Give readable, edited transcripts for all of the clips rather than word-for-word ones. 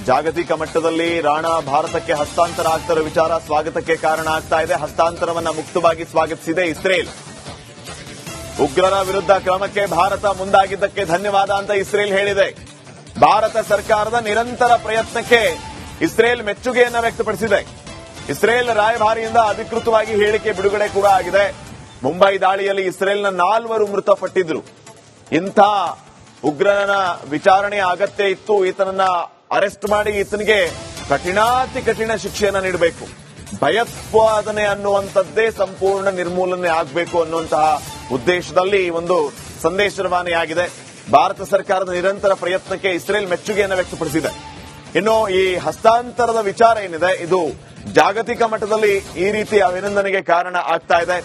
ಜಾಗತಿಕ ಮಟ್ಟದಲ್ಲಿ ರಾಣಾ ಭಾರತಕ್ಕೆ ಹಸ್ತಾಂತರ ಆಗ್ತಿರೋ ವಿಚಾರ ಸ್ವಾಗತಕ್ಕೆ ಕಾರಣ ಆಗ್ತಾ ಇದೆ. ಹಸ್ತಾಂತರವನ್ನ ಮುಕ್ತವಾಗಿ ಸ್ವಾಗತಿಸಿದೆ ಇಸ್ರೇಲ್. ಉಗ್ರರ ವಿರುದ್ಧ ಕ್ರಮಕ್ಕೆ ಭಾರತ ಮುಂದಾಗಿದ್ದಕ್ಕೆ ಧನ್ಯವಾದ ಅಂತ ಇಸ್ರೇಲ್ ಹೇಳಿದೆ. ಭಾರತ ಸರ್ಕಾರದ ನಿರಂತರ ಪ್ರಯತ್ನಕ್ಕೆ ಇಸ್ರೇಲ್ ಮೆಚ್ಚುಗೆಯನ್ನ ವ್ಯಕ್ತಪಡಿಸಿದೆ. ಇಸ್ರೇಲ್ ರಾಯಭಾರಿಯಿಂದ ಅಧಿಕೃತವಾಗಿ ಹೇಳಿಕೆ ಬಿಡುಗಡೆ ಕೂಡ ಆಗಿದೆ. ಮುಂಬೈ ದಾಳಿಯಲ್ಲಿ ಇಸ್ರೇಲ್ನ 4 ಮೃತಪಟ್ಟಿದ್ರು. ಇಂಥ ಉಗ್ರನ ವಿಚಾರಣೆ ಅಗತ್ಯ ಇತ್ತು. ಈತನನ್ನ ಅರೆಸ್ಟ್ ಮಾಡಿ ಈತನಿಗೆ ಕಠಿಣಾತಿ ಕಠಿಣ ಶಿಕ್ಷೆಯನ್ನ ನೀಡಬೇಕು. ಭಯೋತ್ಪಾದನೆ ಅನ್ನುವಂಥದ್ದೇ ಸಂಪೂರ್ಣ ನಿರ್ಮೂಲನೆ ಆಗಬೇಕು ಅನ್ನುವಂತಹ ಉದ್ದೇಶದಲ್ಲಿ ಒಂದು ಸಂದೇಶ ರವಾನೆಯಾಗಿದೆ. ಭಾರತ ಸರ್ಕಾರದ ನಿರಂತರ ಪ್ರಯತ್ನಕ್ಕೆ ಇಸ್ರೇಲ್ ಮೆಚ್ಚುಗೆಯನ್ನು ವ್ಯಕ್ತಪಡಿಸಿದೆ. ಇನ್ನು ಈ ಹಸ್ತಾಂತರದ ವಿಚಾರ ಏನಿದೆ, ಇದು ಜಾಗತಿಕ ಮಟ್ಟದಲ್ಲಿ ಈ ರೀತಿ ಅಭಿನಂದನೆಗೆ ಕಾರಣ ಆಗ್ತಾ ಇದೆ.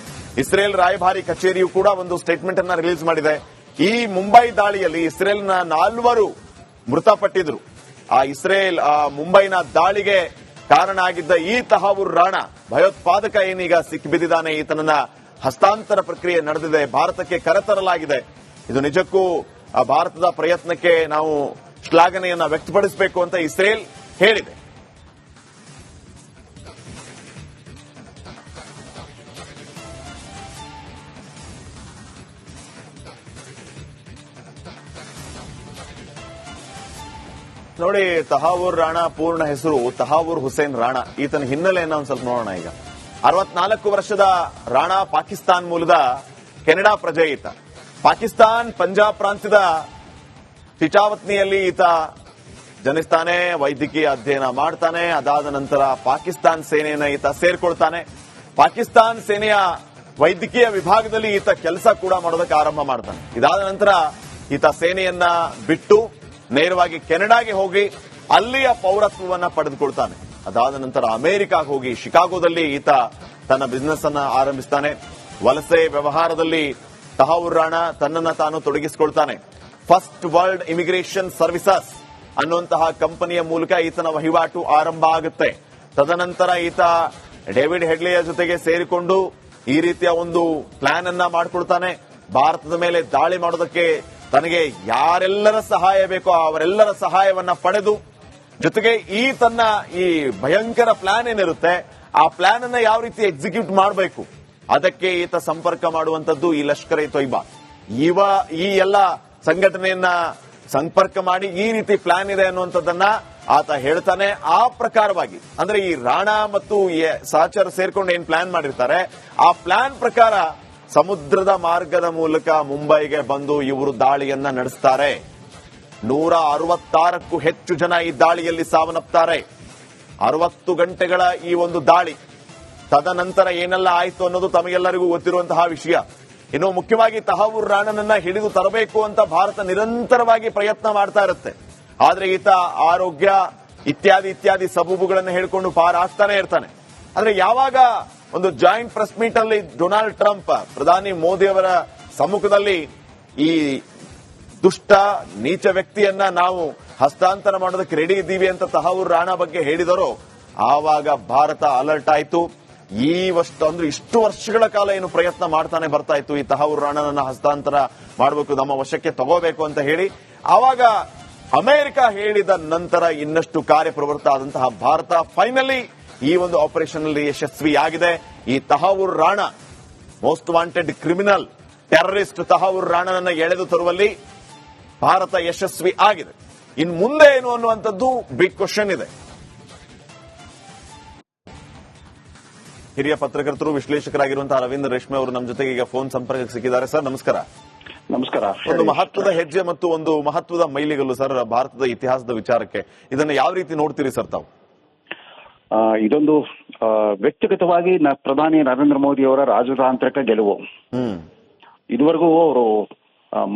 ಇಸ್ರೇಲ್ ರಾಯಭಾರಿ ಕಚೇರಿಯು ಕೂಡ ಒಂದು ಸ್ಟೇಟ್ಮೆಂಟ್ ಅನ್ನ ರಿಲೀಸ್ ಮಾಡಿದೆ. ಈ ಮುಂಬೈ ದಾಳಿಯಲ್ಲಿ ಇಸ್ರೇಲ್ನ 4 ಮೃತಪಟ್ಟಿದ್ರು. ಮುಂಬೈನ ದಾಳಿಗೆ ಕಾರಣ ಆಗಿದ್ದ ಈ ತಹಾವೂರ್ ರಾಣಾ ಭಯೋತ್ಪಾದಕ ಏನೀಗ ಸಿಕ್ಕಿಬಿದ್ದಿದ್ದಾನೆ. ಈತನನ್ನ ಹಸ್ತಾಂತರ ಪ್ರಕ್ರಿಯೆ ನಡೆದಿದೆ, ಭಾರತಕ್ಕೆ ಕರೆತರಲಾಗಿದೆ. ಇದು ನಿಜಕ್ಕೂ ಭಾರತದ ಪ್ರಯತ್ನಕ್ಕೆ ನಾವು ಶ್ಲಾಘನೆಯನ್ನ ವ್ಯಕ್ತಪಡಿಸಬೇಕು ಅಂತ ಇಸ್ರೇಲ್ ಹೇಳಿದೆ. ನೋಡಿ, ತಹಾವೂರ್ ರಾಣಾ ಪೂರ್ಣ ಹೆಸರು ತಹಾವೂರ್ ಹುಸೇನ್ ರಾಣಾ. ಈತನ ಹಿನ್ನೆಲೆಯನ್ನ ಒಂದ್ ಸ್ವಲ್ಪ ನೋಡೋಣ. ಈಗ 64 ವರ್ಷದ ರಾಣಾ ಪಾಕಿಸ್ತಾನ್ ಮೂಲದ ಕೆನಡಾ ಪ್ರಜೆ. ಈತ ಪಾಕಿಸ್ತಾನ್ ಪಂಜಾಬ್ ಪ್ರಾಂತ್ಯದ ಟಿಚಾವತ್ನಿಯಲ್ಲಿ ಈತ ಜನಿಸ್ತಾನೆ. ವೈದ್ಯಕೀಯ ಅಧ್ಯಯನ ಮಾಡ್ತಾನೆ. ಅದಾದ ನಂತರ ಪಾಕಿಸ್ತಾನ್ ಸೇನೆಯನ್ನ ಈತ ಸೇರ್ಕೊಳ್ತಾನೆ. ಪಾಕಿಸ್ತಾನ್ ಸೇನೆಯ ವೈದ್ಯಕೀಯ ವಿಭಾಗದಲ್ಲಿ ಈತ ಕೆಲಸ ಕೂಡ ಮಾಡೋದಕ್ಕೆ ಆರಂಭ ಮಾಡ್ತಾನೆ. ಇದಾದ ನಂತರ ಈತ ಸೇನೆಯನ್ನ ಬಿಟ್ಟು ನೇರವಾಗಿ ಕೆನಡಾಗೆ ಹೋಗಿ ಅಲ್ಲಿಯ ಪೌರತ್ವವನ್ನ ಪಡೆದುಕೊಳ್ತಾನೆ. ಅದಾದ ನಂತರ ಅಮೆರಿಕಾಗೆ ಹೋಗಿ ಶಿಕಾಗೋದಲ್ಲಿ ಈತ ತನ್ನ ಬಿಸಿನೆಸ್ ಅನ್ನ ಆರಂಭಿಸ್ತಾನೆ. ವಲಸೆ ವ್ಯವಹಾರದಲ್ಲಿ ತಹಾವೂರ್ ರಾಣಾ ತನ್ನನ್ನ ತಾನು ತೊಡಗಿಸಿಕೊಳ್ತಾನೆ. ಫಸ್ಟ್ ವರ್ಲ್ಡ್ ಇಮಿಗ್ರೇಷನ್ ಸರ್ವಿಸಸ್ ಅನ್ನುವಂತಹ ಕಂಪನಿಯ ಮೂಲಕ ಈತನ ವಹಿವಾಟು ಆರಂಭ ಆಗುತ್ತೆ. ತದನಂತರ ಈತ ಡೇವಿಡ್ ಹೆಡ್ಲಿಯ ಜೊತೆಗೆ ಸೇರಿಕೊಂಡು ಈ ರೀತಿಯ ಒಂದು ಪ್ಲಾನ್ ಅನ್ನ ಮಾಡಿಕೊಳ್ತಾನೆ. ಭಾರತದ ಮೇಲೆ ದಾಳಿ ಮಾಡೋದಕ್ಕೆ ತನಗೆ ಯಾರೆಲ್ಲರ ಸಹಾಯ ಬೇಕೋ ಅವರೆಲ್ಲರ ಸಹಾಯವನ್ನ ಪಡೆದು, ಜೊತೆಗೆ ತನ್ನ ಈ ಭಯಂಕರ ಪ್ಲಾನ್ ಏನಿರುತ್ತೆ ಆ ಪ್ಲಾನ್ ಅನ್ನ ಯಾವ ರೀತಿ ಎಕ್ಸಿಕ್ಯೂಟ್ ಮಾಡಬೇಕು ಅದಕ್ಕೆ ಈತ ಸಂಪರ್ಕ ಮಾಡುವಂತದ್ದು ಈ ಲಷ್ಕರ್ ಎ ತೊಯ್ಬಾ. ಈ ಎಲ್ಲ ಸಂಘಟನೆಯನ್ನ ಸಂಪರ್ಕ ಮಾಡಿ ಈ ರೀತಿ ಪ್ಲಾನ್ ಇದೆ ಅನ್ನುವಂಥದ್ದನ್ನ ಆತ ಹೇಳ್ತಾನೆ. ಆ ಪ್ರಕಾರವಾಗಿ ಅಂದ್ರೆ ಈ ರಾಣಾ ಮತ್ತು ಸಹಚರ ಸೇರ್ಕೊಂಡು ಏನ್ ಪ್ಲಾನ್ ಮಾಡಿರ್ತಾರೆ ಆ ಪ್ಲಾನ್ ಪ್ರಕಾರ ಸಮುದ್ರದ ಮಾರ್ಗದ ಮೂಲಕ ಮುಂಬೈಗೆ ಬಂದು ಇವರು ದಾಳಿಯನ್ನ ನಡೆಸ್ತಾರೆ. 166ಕ್ಕೂ ಹೆಚ್ಚು ಜನ ಈ ದಾಳಿಯಲ್ಲಿ ಸಾವನ್ನಪ್ತಾರೆ. 60 ಗಂಟೆಗಳ ಈ ಒಂದು ದಾಳಿ ತದನಂತರ ಏನೆಲ್ಲ ಆಯಿತು ಅನ್ನೋದು ತಮಗೆಲ್ಲರಿಗೂ ಗೊತ್ತಿರುವಂತಹ ವಿಷಯ. ಇನ್ನು ಮುಖ್ಯವಾಗಿ ತಹಾವೂರ್ ರಾಣನನ್ನ ಹಿಡಿದು ತರಬೇಕು ಅಂತ ಭಾರತ ನಿರಂತರವಾಗಿ ಪ್ರಯತ್ನ ಮಾಡ್ತಾ ಇರುತ್ತೆ. ಆದ್ರೆ ಈತ ಆರೋಗ್ಯ ಇತ್ಯಾದಿ ಸಬೂಬುಗಳನ್ನು ಹೇಳಿಕೊಂಡು ಪಾರಾಗ್ತಾನೆ ಇರ್ತಾನೆ. ಆದ್ರೆ ಯಾವಾಗ ಒಂದು ಜಾಯಿಂಟ್ ಪ್ರೆಸ್ ಮೀಟ್ ಅಲ್ಲಿ ಡೊನಾಲ್ಡ್ ಟ್ರಂಪ್ ಪ್ರಧಾನಿ ಮೋದಿ ಅವರ ಸಮ್ಮುಖದಲ್ಲಿ ಈ ದುಷ್ಟ ನೀಚ ವ್ಯಕ್ತಿಯನ್ನ ನಾವು ಹಸ್ತಾಂತರ ಮಾಡೋದಕ್ಕೆ ರೆಡಿ ಇದ್ದೀವಿ ಅಂತ ತಹಾವೂರ್ ರಾಣಾ ಬಗ್ಗೆ ಹೇಳಿದರೋ ಆವಾಗ ಭಾರತ ಅಲರ್ಟ್ ಆಯಿತು. ಇಷ್ಟು ವರ್ಷಗಳ ಕಾಲ ಏನು ಪ್ರಯತ್ನ ಮಾಡ್ತಾನೆ ಬರ್ತಾ ಇತ್ತು ಈ ತಹಾವೂರ್ ರಾಣನನ್ನ ಹಸ್ತಾಂತರ ಮಾಡಬೇಕು, ನಮ್ಮ ವಶಕ್ಕೆ ತಗೋಬೇಕು ಅಂತ ಹೇಳಿ. ಆವಾಗ ಅಮೆರಿಕ ಹೇಳಿದ ನಂತರ ಇನ್ನಷ್ಟು ಕಾರ್ಯಪ್ರವೃತ್ತ ಆದಂತಹ ಭಾರತ ಫೈನಲಿ ಈ ಒಂದು ಆಪರೇಷನ್ ಅಲ್ಲಿ ಯಶಸ್ವಿಯಾಗಿದೆ. ಈ Tahawwur Rana most wanted criminal terrorist Tahawwur ರಾಣನನ್ನ ಎಳೆದು ತರುವಲ್ಲಿ ಭಾರತ ಯಶಸ್ವಿ ಆಗಿದೆ. ಇನ್ನು ಮುಂದೆ ಏನು ಅನ್ನುವಂಥದ್ದು ಬಿಗ್ ಕ್ವಶನ್ ಇದೆ. ಹಿರಿಯ ಪತ್ರಕರ್ತರು ವಿಶ್ಲೇಷಕರಾಗಿರುವಂತಹ ರವೀಂದ್ರ ರೇಷ್ಮೆ ಅವರು ನಮ್ಮ ಜೊತೆಗೆ ಈಗ ಫೋನ್ ಸಂಪರ್ಕಕ್ಕೆ ಸಿಕ್ಕಿದ್ದಾರೆ. ಸರ್ ನಮಸ್ಕಾರ. ನಮಸ್ಕಾರ. ಒಂದು ಮಹತ್ವದ ಹೆಜ್ಜೆ ಮತ್ತು ಒಂದು ಮಹತ್ವದ ಮೈಲಿಗಲ್ಲು ಸರ್ ಭಾರತದ ಇತಿಹಾಸದ ವಿಚಾರಕ್ಕೆ. ಇದನ್ನು ಯಾವ ರೀತಿ ನೋಡ್ತೀರಿ ಸರ್ ತಾವು? ಇದೊಂದು ವ್ಯಕ್ತಿಗತವಾಗಿ ಪ್ರಧಾನಿ ನರೇಂದ್ರ ಮೋದಿ ಅವರ ರಾಜತಾಂತ್ರಿಕ ಗೆಲುವು. ಇದುವರೆಗೂ ಅವರು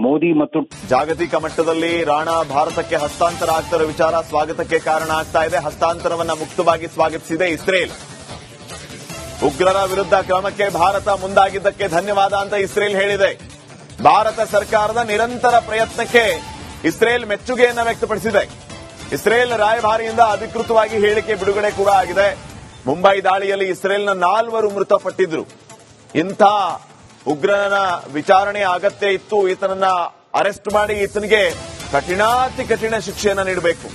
ಮೋದಿ ಮತ್ತು ಜಾಗತಿಕ ಮಟ್ಟದಲ್ಲಿ ರಾಣಾ ಭಾರತಕ್ಕೆ ಹಸ್ತಾಂತರ ಆಗ್ತಿರೋ ವಿಚಾರ ಸ್ವಾಗತಕ್ಕೆ ಕಾರಣ ಆಗ್ತಾ ಇದೆ. ಹಸ್ತಾಂತರವನ್ನ ಮುಕ್ತವಾಗಿ ಸ್ವಾಗತಿಸಿದೆ ಇಸ್ರೇಲ್. ಉಗ್ರರ ವಿರುದ್ಧ ಕ್ರಮಕ್ಕೆ ಭಾರತ ಮುಂದಾಗಿದ್ದಕ್ಕೆ ಧನ್ಯವಾದ ಅಂತ ಇಸ್ರೇಲ್ ಹೇಳಿದೆ. ಭಾರತ ಸರ್ಕಾರದ ನಿರಂತರ ಪ್ರಯತ್ನಕ್ಕೆ ಇಸ್ರೇಲ್ ಮೆಚ್ಚುಗೆಯನ್ನ ವ್ಯಕ್ತಪಡಿಸಿದೆ. ಇಸ್ರೇಲ್ ರಾಯಭಾರಿಯಿಂದ ಅಧಿಕೃತವಾಗಿ ಹೇಳಿಕೆ ಬಿಡುಗಡೆ ಕೂಡ ಆಗಿದೆ. ಮುಂಬೈ ದಾಳಿಯಲ್ಲಿ ಇಸ್ರೇಲ್ನ 4 ಮೃತಪಟ್ಟಿದ್ರು. ಇಂಥ ಉಗ್ರನ ವಿಚಾರಣೆ ಅಗತ್ಯ ಇತ್ತು. ಈತನನ್ನ ಅರೆಸ್ಟ್ ಮಾಡಿ ಈತನಿಗೆ ಕಠಿಣಾತಿ ಕಠಿಣ ಶಿಕ್ಷೆಯನ್ನ ನೀಡಬೇಕು.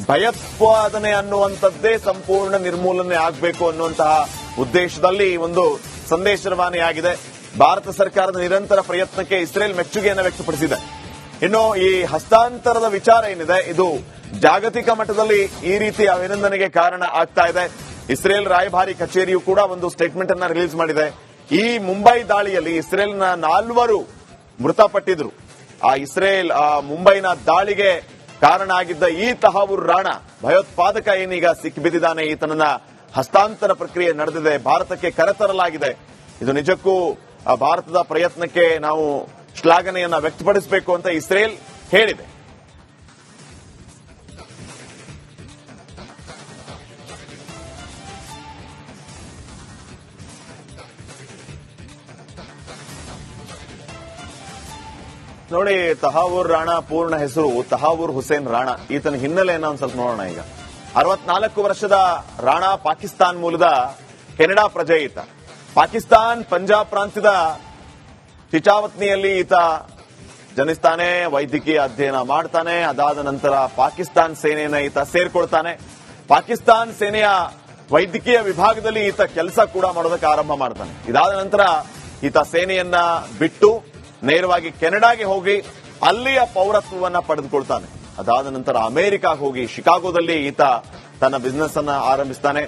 ಭಯೋತ್ಪಾದನೆ ಅನ್ನುವಂಥದ್ದೇ ಸಂಪೂರ್ಣ ನಿರ್ಮೂಲನೆ ಆಗಬೇಕು ಅನ್ನುವಂತಹ ಉದ್ದೇಶದಲ್ಲಿ ಒಂದು ಸಂದೇಶ ರವಾನೆಯಾಗಿದೆ. ಭಾರತ ಸರ್ಕಾರದ ನಿರಂತರ ಪ್ರಯತ್ನಕ್ಕೆ ಇಸ್ರೇಲ್ ಮೆಚ್ಚುಗೆಯನ್ನು ವ್ಯಕ್ತಪಡಿಸಿದೆ. ಇನ್ನು ಈ ಹಸ್ತಾಂತರದ ವಿಚಾರ ಏನಿದೆ, ಇದು ಜಾಗತಿಕ ಮಟ್ಟದಲ್ಲಿ ಈ ರೀತಿ ಅಭಿನಂದನೆಗೆ ಕಾರಣ ಆಗ್ತಾ ಇದೆ. ಇಸ್ರೇಲ್ ರಾಯಭಾರಿ ಕಚೇರಿಯು ಕೂಡ ಒಂದು ಸ್ಟೇಟ್ಮೆಂಟ್ ಅನ್ನ ರಿಲೀಸ್ ಮಾಡಿದೆ. ಈ ಮುಂಬೈ ದಾಳಿಯಲ್ಲಿ ಇಸ್ರೇಲ್ನ 4 ಮೃತಪಟ್ಟಿದ್ರು. ಆ ಮುಂಬೈನ ದಾಳಿಗೆ ಕಾರಣ ಆಗಿದ್ದ ಈ ತಹಾವೂರ್ ರಾಣಾ ಭಯೋತ್ಪಾದಕ ಏನೀಗ ಸಿಕ್ಕಿಬಿದ್ದಿದ್ದಾನೆ. ಈತನನ್ನ ಹಸ್ತಾಂತರ ಪ್ರಕ್ರಿಯೆ ನಡೆದಿದೆ, ಭಾರತಕ್ಕೆ ಕರೆತರಲಾಗಿದೆ. ಇದು ನಿಜಕ್ಕೂ ಭಾರತದ ಪ್ರಯತ್ನಕ್ಕೆ ನಾವು ಶ್ಲಾಘನೆಯನ್ನ ವ್ಯಕ್ತಪಡಿಸಬೇಕು ಅಂತ ಇಸ್ರೇಲ್ ಹೇಳಿದೆ. ನೋಡಿ, ತಹಾವೂರ್ ರಾಣಾ ಪೂರ್ಣ ಹೆಸರು ತಹಾವೂರ್ ಹುಸೇನ್ ರಾಣಾ. ಈತನ ಹಿನ್ನೆಲೆಯನ್ನ ಒಂದು ಸ್ವಲ್ಪ ನೋಡೋಣ. ಈಗ 64 ವರ್ಷದ ರಾಣಾ ಪಾಕಿಸ್ತಾನ್ ಮೂಲದ ಕೆನಡಾ ಪ್ರಜೆ. ಈತ ಪಾಕಿಸ್ತಾನ್ ಪಂಜಾಬ್ ಪ್ರಾಂತ್ಯದ ಚಿಚಾವತ್ನಿಯಲ್ಲಿ ಈತ ಜನಿಸ್ತಾನೆ, ವೈದ್ಯಕೀಯ ಅಧ್ಯಯನ ಮಾಡ್ತಾನೆ. ಅದಾದ ನಂತರ ಪಾಕಿಸ್ತಾನ್ ಸೇನೆಯನ್ನ ಈತ ಸೇರ್ಕೊಳ್ತಾನೆ. ಪಾಕಿಸ್ತಾನ್ ಸೇನೆಯ ವೈದ್ಯಕೀಯ ವಿಭಾಗದಲ್ಲಿ ಈತ ಕೆಲಸ ಕೂಡ ಮಾಡೋದಕ್ಕೆ ಆರಂಭ ಮಾಡ್ತಾನೆ. ಇದಾದ ನಂತರ ಈತ ಸೇನೆಯನ್ನ ಬಿಟ್ಟು ನೇರವಾಗಿ ಕೆನಡಾಗೆ ಹೋಗಿ ಅಲ್ಲಿಯ ಪೌರತ್ವವನ್ನ ಪಡೆದುಕೊಳ್ತಾನೆ. ಅದಾದ ನಂತರ ಅಮೆರಿಕಾಗೆ ಹೋಗಿ ಶಿಕಾಗೋದಲ್ಲಿ ಈತ ತನ್ನ ಬಿಸಿನೆಸ್ ಅನ್ನ ಆರಂಭಿಸ್ತಾನೆ.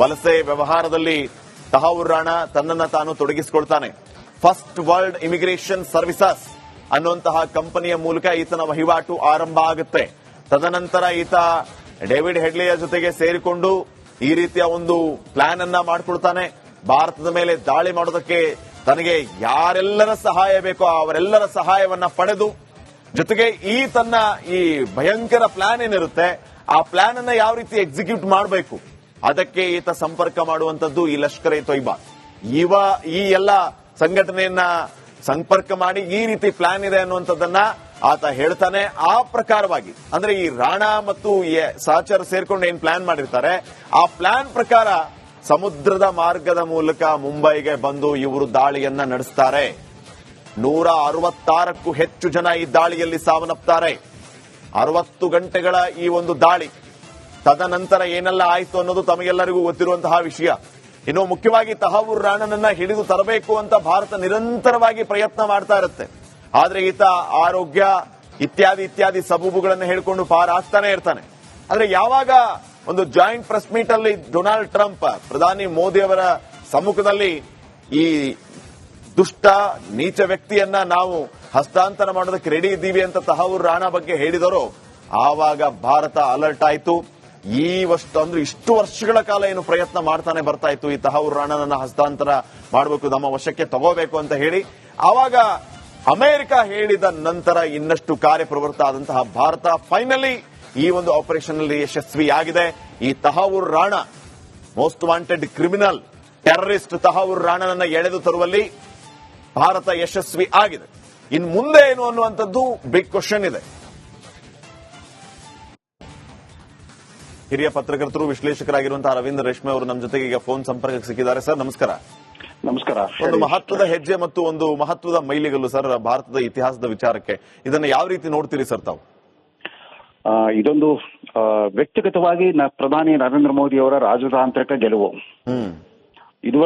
ವಲಸೆ ವ್ಯವಹಾರದಲ್ಲಿ ತಹಾವೂರ್ ರಾಣಾ ತನ್ನನ್ನು ತಾನು ತೊಡಗಿಸಿಕೊಳ್ತಾನೆ. ಫಸ್ಟ್ ವರ್ಲ್ಡ್ ಇಮಿಗ್ರೇಷನ್ ಸರ್ವಿಸಸ್ ಅನ್ನುವಂತಹ ಕಂಪನಿಯ ಮೂಲಕ ಈತನ ವಹಿವಾಟು ಆರಂಭ ಆಗುತ್ತೆ. ತದನಂತರ ಈತ ಡೇವಿಡ್ ಹೆಡ್ಲಿಯ ಜೊತೆಗೆ ಸೇರಿಕೊಂಡು ಈ ರೀತಿಯ ಒಂದು ಪ್ಲಾನ್ ಅನ್ನ ಮಾಡಿಕೊಳ್ತಾನೆ. ಭಾರತದ ಮೇಲೆ ದಾಳಿ ಮಾಡೋದಕ್ಕೆ ತನಗೆ ಯಾರೆಲ್ಲರ ಸಹಾಯ ಬೇಕೋ ಅವರೆಲ್ಲರ ಸಹಾಯವನ್ನ ಪಡೆದು, ಜೊತೆಗೆ ತನ್ನ ಈ ಭಯಂಕರ ಪ್ಲಾನ್ ಏನಿರುತ್ತೆ ಆ ಪ್ಲಾನ್ ಅನ್ನ ಯಾವ ರೀತಿ ಎಕ್ಸಿಕ್ಯೂಟ್ ಮಾಡಬೇಕು ಅದಕ್ಕೆ ಈತ ಸಂಪರ್ಕ ಮಾಡುವಂತದ್ದು ಈ ಲಷ್ಕರ್ ಎ ತೊಯ್ಬಾ. ಈ ಎಲ್ಲ ಸಂಘಟನೆಯನ್ನ ಸಂಪರ್ಕ ಮಾಡಿ ಈ ರೀತಿ ಪ್ಲಾನ್ ಇದೆ ಅನ್ನುವಂಥದ್ದನ್ನ ಆತ ಹೇಳ್ತಾನೆ. ಆ ಪ್ರಕಾರವಾಗಿ ಅಂದ್ರೆ ಈ ರಾಣಾ ಮತ್ತು ಸಹಚರ ಸೇರ್ಕೊಂಡು ಏನ್ ಪ್ಲಾನ್ ಮಾಡಿರ್ತಾರೆ ಆ ಪ್ಲಾನ್ ಪ್ರಕಾರ ಸಮುದ್ರದ ಮಾರ್ಗದ ಮೂಲಕ ಮುಂಬೈಗೆ ಬಂದು ಇವರು ದಾಳಿಯನ್ನ ನಡೆಸ್ತಾರೆ. 166ಕ್ಕೂ ಹೆಚ್ಚು ಜನ ಈ ದಾಳಿಯಲ್ಲಿ ಸಾವನ್ನಪ್ತಾರೆ. 60 ಗಂಟೆಗಳ ಈ ಒಂದು ದಾಳಿ ತದನಂತರ ಏನೆಲ್ಲ ಆಯಿತು ಅನ್ನೋದು ತಮಗೆಲ್ಲರಿಗೂ ಗೊತ್ತಿರುವಂತಹ ವಿಷಯ. ಇನ್ನು ಮುಖ್ಯವಾಗಿ ತಹಾವೂರ್ ರಾಣಾನನ್ನ ಹಿಡಿದು ತರಬೇಕು ಅಂತ ಭಾರತ ನಿರಂತರವಾಗಿ ಪ್ರಯತ್ನ ಮಾಡ್ತಾ ಇರುತ್ತೆ. ಆದ್ರೆ ಈತ ಆರೋಗ್ಯ ಇತ್ಯಾದಿ ಸಬೂಬುಗಳನ್ನು ಹೇಳಿಕೊಂಡು ಪಾರಾಗ್ತಾನೆ ಇರ್ತಾನೆ. ಆದ್ರೆ ಯಾವಾಗ ಒಂದು ಜಾಯಿಂಟ್ ಪ್ರೆಸ್ ಮೀಟ್ ಅಲ್ಲಿ ಡೊನಾಲ್ಡ್ ಟ್ರಂಪ್ ಪ್ರಧಾನಿ ಮೋದಿ ಅವರ ಸಮ್ಮುಖದಲ್ಲಿ ಈ ದುಷ್ಟ ನೀಚ ವ್ಯಕ್ತಿಯನ್ನ ನಾವು ಹಸ್ತಾಂತರ ಮಾಡೋದಕ್ಕೆ ರೆಡಿ ಇದ್ದೀವಿ ಅಂತ ತಹಾವೂರ್ ರಾಣಾ ಬಗ್ಗೆ ಹೇಳಿದರೋ ಆವಾಗ ಭಾರತ ಅಲರ್ಟ್ ಆಯಿತು. ಇಷ್ಟು ವರ್ಷಗಳ ಕಾಲ ಏನು ಪ್ರಯತ್ನ ಮಾಡ್ತಾನೆ ಬರ್ತಾ ಇತ್ತು ಈ ತಹಾವೂರ್ ರಾಣಾನನ್ನ ಹಸ್ತಾಂತರ ಮಾಡಬೇಕು, ನಮ್ಮ ವಶಕ್ಕೆ ತಗೋಬೇಕು ಅಂತ ಹೇಳಿ. ಆವಾಗ ಅಮೆರಿಕ ಹೇಳಿದ ನಂತರ ಇನ್ನಷ್ಟು ಕಾರ್ಯಪ್ರವೃತ್ತ ಆದಂತಹ ಭಾರತ ಫೈನಲಿ ಈ ಒಂದು ಆಪರೇಷನ್ ಅಲ್ಲಿ ಯಶಸ್ವಿಯಾಗಿದೆ. ಈ Tahawwur Rana most wanted criminal terrorist Tahawwur ರಾಣಾನನ್ನ ಎಳೆದು ತರುವಲ್ಲಿ ಭಾರತ ಯಶಸ್ವಿ ಆಗಿದೆ. ಇನ್ನು ಮುಂದೆ ಏನು ಅನ್ನುವಂಥದ್ದು ಬಿಗ್ ಕ್ವಶನ್ ಇದೆ. ಹಿರಿಯ ಪತ್ರಕರ್ತರು ವಿಶ್ಲೇಷಕರಾಗಿರುವಂತಹ ರವೀಂದ್ರ ರೇಷ್ಮೆ ಅವರು ನಮ್ಮ ಜೊತೆಗೆ ಈಗ ಫೋನ್ ಸಂಪರ್ಕಕ್ಕೆ ಸಿಕ್ಕಿದ್ದಾರೆ. ಸರ್ ನಮಸ್ಕಾರ. ನಮಸ್ಕಾರ. ಒಂದು ಮಹತ್ವದ ಹೆಜ್ಜೆ ಮತ್ತು ಒಂದು ಮಹತ್ವದ ಮೈಲಿಗಲ್ಲು ಸರ್ ಭಾರತದ ಇತಿಹಾಸದ ವಿಚಾರಕ್ಕೆ. ಇದನ್ನ ಯಾವ ರೀತಿ ನೋಡ್ತೀರಿ ಸರ್ ತಾವು? ಇದೊಂದು ವ್ಯಕ್ತಿಗತವಾಗಿ ಪ್ರಧಾನಿ ನರೇಂದ್ರ ಮೋದಿ ಅವರ ರಾಜತಾಂತ್ರಿಕ ಗೆಲುವು.